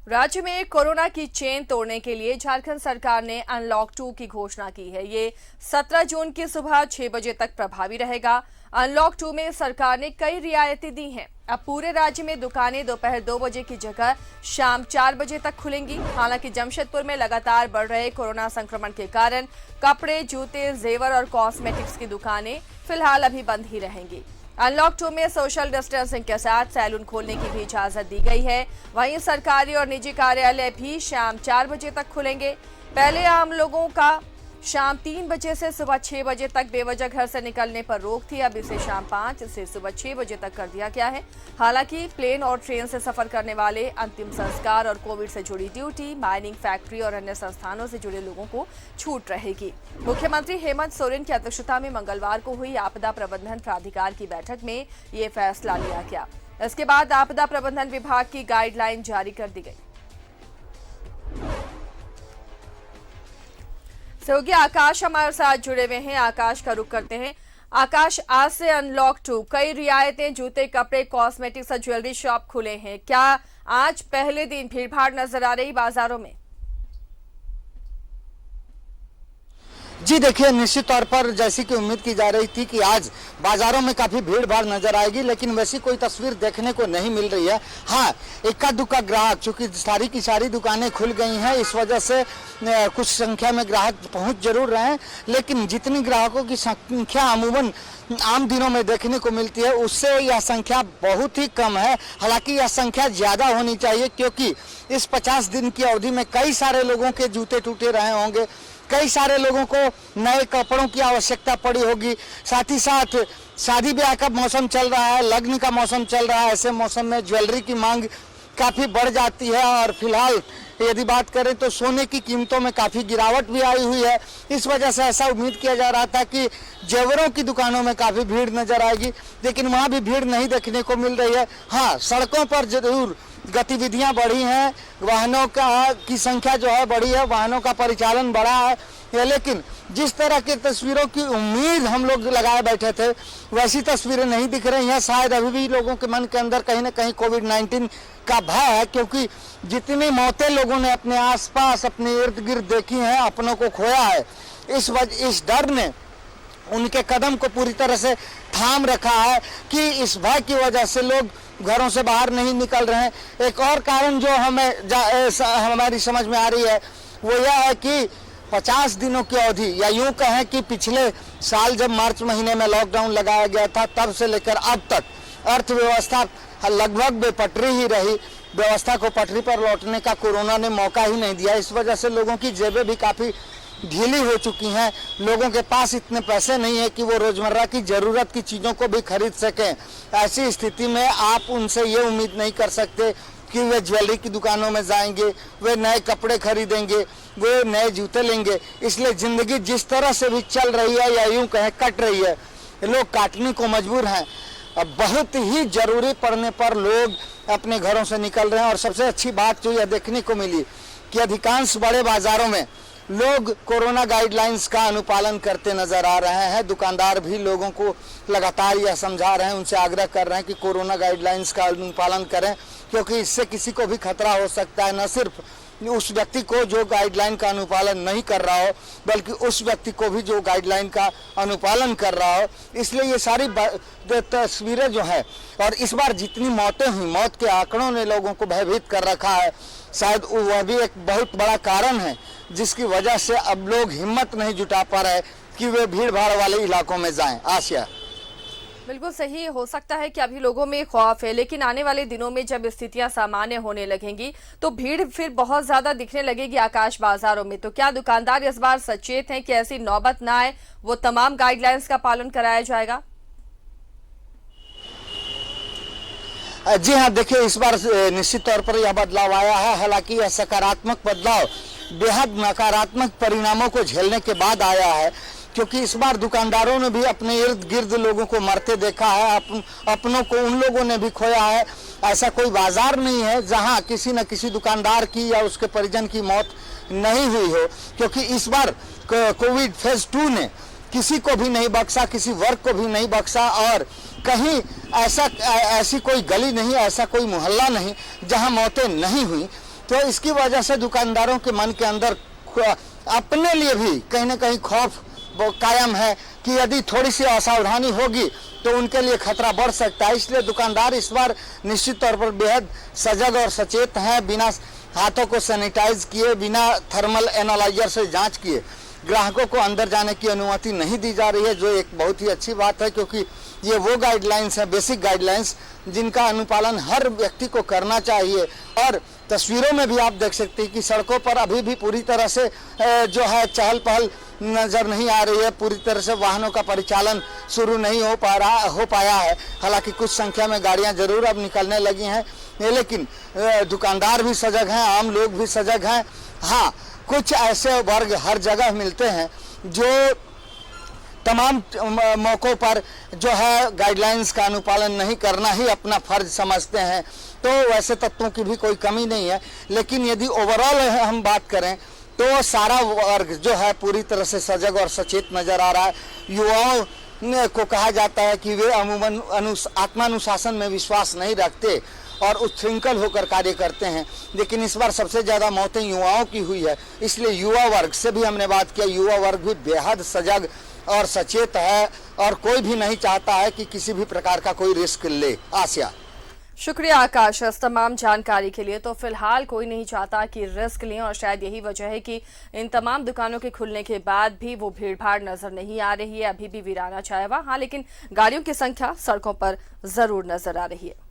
राज्य में कोरोना की चेन तोड़ने के लिए झारखंड सरकार ने अनलॉक 2 की घोषणा की है। ये 17 जून की सुबह 6 बजे तक प्रभावी रहेगा। अनलॉक 2 में सरकार ने कई रियायतें दी हैं। अब पूरे राज्य में दुकानें दोपहर 2 बजे की जगह शाम 4 बजे तक खुलेंगी। हालांकि जमशेदपुर में लगातार बढ़ रहे कोरोना संक्रमण के कारण कपड़े, जूते, जेवर और कॉस्मेटिक्स की दुकानें फिलहाल अभी बंद ही रहेंगी। अनलॉक 2 में सोशल डिस्टेंसिंग के साथ सैलून खोलने की भी इजाजत दी गई है। वहीं सरकारी और निजी कार्यालय भी शाम 4 बजे तक खुलेंगे। पहले आम लोगों का शाम 3 बजे से सुबह 6 बजे तक बेवजह घर से निकलने पर रोक थी। अब इसे शाम 5 से सुबह 6 बजे तक कर दिया गया है। हालांकि प्लेन और ट्रेन से सफर करने वाले, अंतिम संस्कार और कोविड से जुड़ी ड्यूटी, माइनिंग, फैक्ट्री और अन्य संस्थानों से जुड़े लोगों को छूट रहेगी। मुख्यमंत्री हेमंत सोरेन की अध्यक्षता में मंगलवार को हुई आपदा प्रबंधन प्राधिकार की बैठक में ये फैसला लिया गया। इसके बाद आपदा प्रबंधन विभाग की गाइडलाइन जारी कर दी गई। सहयोगी आकाश हमारे साथ जुड़े हुए हैं। आकाश का रुख करते हैं। आकाश, आज से अनलॉक 2, कई रियायतें, जूते, कपड़े, कॉस्मेटिक्स और ज्वेलरी शॉप खुले हैं। क्या आज पहले दिन भीड़भाड़ नजर आ रही बाजारों में? जी देखिए, निश्चित तौर पर जैसी कि उम्मीद की जा रही थी कि आज बाजारों में काफी भीड़ भाड़ नजर आएगी, लेकिन वैसी कोई तस्वीर देखने को नहीं मिल रही है। हाँ, इक्का दुक्का ग्राहक, चूंकि सारी की सारी दुकानें खुल गई हैं, इस वजह से कुछ संख्या में ग्राहक पहुंच जरूर रहे हैं, लेकिन जितनी ग्राहकों की संख्या अमूमन आम दिनों में देखने को मिलती है, उससे यह संख्या बहुत ही कम है। हालांकि यह संख्या ज्यादा होनी चाहिए, क्योंकि इस 50 दिन की अवधि में कई सारे लोगों के जूते टूटे रहे होंगे, कई सारे लोगों को नए कपड़ों की आवश्यकता पड़ी होगी। साथ ही साथ शादी ब्याह का मौसम चल रहा है, लग्न का मौसम चल रहा है। ऐसे मौसम में ज्वेलरी की मांग काफी बढ़ जाती है और फिलहाल यदि बात करें तो सोने की कीमतों में काफी गिरावट भी आई हुई है। इस वजह से ऐसा उम्मीद किया जा रहा था कि जेवरों की दुकानों में काफी भीड़ नजर आएगी, लेकिन वहां भी भीड़ नहीं देखने को मिल रही है। हाँ, सड़कों पर जरूर गतिविधियां बढ़ी हैं, वाहनों की संख्या जो है बढ़ी है, वाहनों का परिचालन बढ़ा है, लेकिन जिस तरह की तस्वीरों की उम्मीद हम लोग लगाए बैठे थे वैसी तस्वीरें नहीं दिख रही हैं। शायद अभी भी लोगों के मन के अंदर कहीं ना कहीं कोविड-19 का भय है, क्योंकि जितनी मौतें लोगों ने अपने आसपास, अपने इर्द गिर्द देखी हैं, अपनों को खोया है, इस डर ने उनके कदम को पूरी तरह से थाम रखा है कि इस भय की वजह से लोग घरों से बाहर नहीं निकल रहे हैं। एक और कारण जो हमारी समझ में आ रही है वो यह है कि 50 दिनों की अवधि, या यूं कहें कि पिछले साल जब मार्च महीने में लॉकडाउन लगाया गया था, तब से लेकर अब तक अर्थव्यवस्था लगभग बेपटरी ही रही। व्यवस्था को पटरी पर लौटने का कोरोना ने मौका ही नहीं दिया। इस वजह से लोगों की जेबें भी काफी ढीली हो चुकी हैं। लोगों के पास इतने पैसे नहीं है कि वो रोजमर्रा की जरूरत की चीजों को भी खरीद सकें। ऐसी स्थिति में आप उनसे ये उम्मीद नहीं कर सकते कि वे ज्वेलरी की दुकानों में जाएंगे, वे नए कपड़े खरीदेंगे, वे नए जूते लेंगे। इसलिए जिंदगी जिस तरह से भी चल रही है, या यूं कहें कट रही है, लोग काटने को मजबूर हैं। अब बहुत ही जरूरी पड़ने पर लोग अपने घरों से निकल रहे हैं। और सबसे अच्छी बात जो यह देखने को मिली कि अधिकांश बड़े बाजारों में लोग कोरोना गाइडलाइंस का अनुपालन करते नजर आ रहे हैं। दुकानदार भी लोगों को लगातार यह समझा रहे हैं, उनसे आग्रह कर रहे हैं कि कोरोना गाइडलाइंस का अनुपालन करें, क्योंकि इससे किसी को भी खतरा हो सकता है। न सिर्फ उस व्यक्ति को जो गाइडलाइन का अनुपालन नहीं कर रहा हो, बल्कि उस व्यक्ति को भी जो गाइडलाइन का अनुपालन कर रहा हो। इसलिए ये सारी तस्वीरें जो है, और इस बार जितनी मौतें हुई, मौत के आंकड़ों ने लोगों को भयभीत कर रखा है। शायद वह भी एक बहुत बड़ा कारण है जिसकी वजह से अब लोग हिम्मत नहीं जुटा पा रहे कि वे भीड़ भाड़ वाले इलाकों में जाएं। आसिया, बिल्कुल सही। हो सकता है कि अभी लोगों में खौफ है, लेकिन आने वाले दिनों में जब स्थितियां सामान्य होने लगेंगी तो भीड़ फिर बहुत ज्यादा दिखने लगेगी आकाश बाजारों में। तो क्या दुकानदार इस बार सचेत हैं कि ऐसी नौबत ना आए, वो तमाम गाइडलाइंस का पालन कराया जाएगा? जी हाँ, देखिए, इस बार निश्चित तौर पर यह बदलाव आया है। हालांकि यह सकारात्मक बदलाव बेहद नकारात्मक परिणामों को झेलने के बाद आया है, क्योंकि इस बार दुकानदारों ने भी अपने इर्द गिर्द लोगों को मरते देखा है, अपनों को उन लोगों ने भी खोया है। ऐसा कोई बाजार नहीं है जहां किसी न किसी दुकानदार की या उसके परिजन की मौत नहीं हुई हो, क्योंकि इस बार कोविड फेज 2 ने किसी को भी नहीं बख्शा, किसी वर्ग को भी नहीं बख्शा। और कहीं ऐसी कोई गली नहीं, ऐसा कोई मोहल्ला नहीं जहां मौतें नहीं हुई। तो इसकी वजह से दुकानदारों के मन के अंदर अपने लिए भी कहीं ना कहीं खौफ वो कायम है कि यदि थोड़ी सी असावधानी होगी तो उनके लिए खतरा बढ़ सकता है। इसलिए दुकानदार इस बार निश्चित तौर पर बेहद सजग और सचेत हैं। बिना हाथों को सैनिटाइज किए, बिना थर्मल एनालाइजर से जांच किए ग्राहकों को अंदर जाने की अनुमति नहीं दी जा रही है, जो एक बहुत ही अच्छी बात है, क्योंकि ये वो गाइडलाइंस है, बेसिक गाइडलाइंस, जिनका अनुपालन हर व्यक्ति को करना चाहिए। और तस्वीरों में भी आप देख सकते हैं कि सड़कों पर अभी भी पूरी तरह से जो है चहल पहल नजर नहीं आ रही है। पूरी तरह से वाहनों का परिचालन शुरू नहीं हो पाया है। हालांकि कुछ संख्या में गाड़ियां जरूर अब निकलने लगी हैं, लेकिन दुकानदार भी सजग हैं, आम लोग भी सजग हैं। हाँ, कुछ ऐसे वर्ग हर जगह मिलते हैं जो तमाम मौक़ों पर जो है गाइडलाइंस का अनुपालन नहीं करना ही अपना फर्ज समझते हैं। तो वैसे तत्वों की भी कोई कमी नहीं है, लेकिन यदि ओवरऑल हम बात करें तो सारा वर्ग जो है पूरी तरह से सजग और सचेत नजर आ रहा है। युवाओं को कहा जाता है कि वे अमूमन आत्मानुशासन में विश्वास नहीं रखते और उच्छृंखल होकर कार्य करते हैं, लेकिन इस बार सबसे ज़्यादा मौतें युवाओं की हुई है। इसलिए युवा वर्ग से भी हमने बात किया। युवा वर्ग भी बेहद सजग और सचेत है और कोई भी नहीं चाहता है कि किसी भी प्रकार का कोई रिस्क ले। आसिया, शुक्रिया आकाश इस तमाम जानकारी के लिए। तो फिलहाल कोई नहीं चाहता कि रिस्क लें और शायद यही वजह है कि इन तमाम दुकानों के खुलने के बाद भी वो भीड़भाड़ नजर नहीं आ रही है। अभी भी वीराना छाया हुआ, हाँ, लेकिन गाड़ियों की संख्या सड़कों पर जरूर नजर आ रही है।